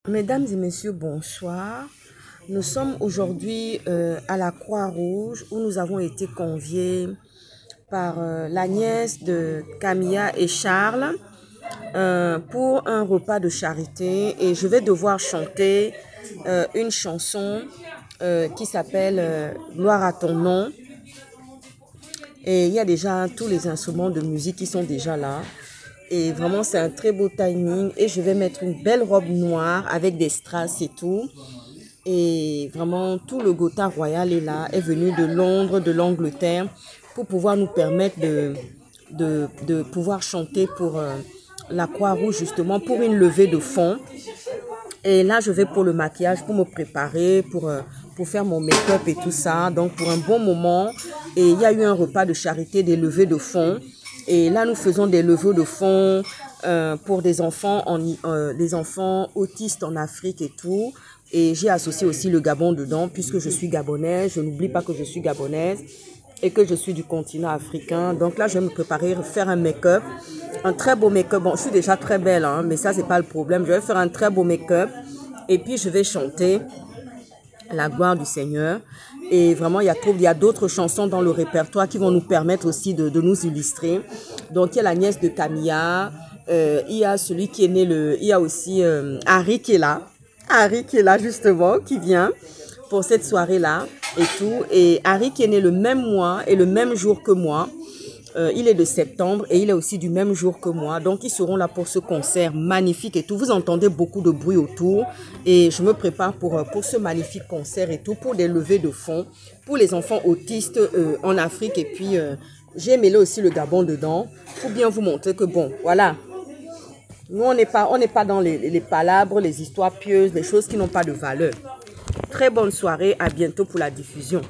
Mesdames et messieurs, bonsoir. Nous sommes aujourd'hui à la Croix-Rouge où nous avons été conviés par la nièce de Camilla et Charles pour un repas de charité et je vais devoir chanter une chanson qui s'appelle Gloire à ton nom. Et il y a déjà tous les instruments de musique qui sont déjà là. Et vraiment, c'est un très beau timing. Et je vais mettre une belle robe noire avec des strass et tout. Et vraiment, tout le Gotha royal est là, est venu de Londres, de l'Angleterre, pour pouvoir nous permettre de pouvoir chanter pour la Croix-Rouge, justement, pour une levée de fonds. Et là, je vais pour le maquillage, pour me préparer, pour faire mon make-up et tout ça. Donc, pour un bon moment. Et il y a eu un repas de charité, des levées de fonds. Et là, nous faisons des levées de fonds pour des enfants, des enfants autistes en Afrique et tout. Et j'ai associé aussi le Gabon dedans, puisque je suis gabonaise. Je n'oublie pas que je suis gabonaise et que je suis du continent africain. Donc là, je vais me préparer à faire un make-up. Un très beau make-up. Bon, je suis déjà très belle, hein, mais ça, c'est pas le problème. Je vais faire un très beau make-up. Et puis, je vais chanter la gloire du Seigneur. Et vraiment, il y a d'autres chansons dans le répertoire qui vont nous permettre aussi de nous illustrer. Donc, il y a la nièce de Camilla. Il y a celui qui est né il y a aussi Harry qui est là. Harry qui est là, justement, qui vient pour cette soirée-là et tout. Et Harry qui est né le même mois et le même jour que moi. Il est de septembre et il est aussi du même jour que moi. Donc, ils seront là pour ce concert magnifique et tout. Vous entendez beaucoup de bruit autour. Et je me prépare pour ce magnifique concert et tout, pour des levées de fonds, pour les enfants autistes en Afrique. Et puis, j'ai mêlé aussi le Gabon dedans pour bien vous montrer que, bon, voilà. Nous, on n'est pas dans les palabres, les histoires pieuses, les choses qui n'ont pas de valeur. Très bonne soirée. À bientôt pour la diffusion.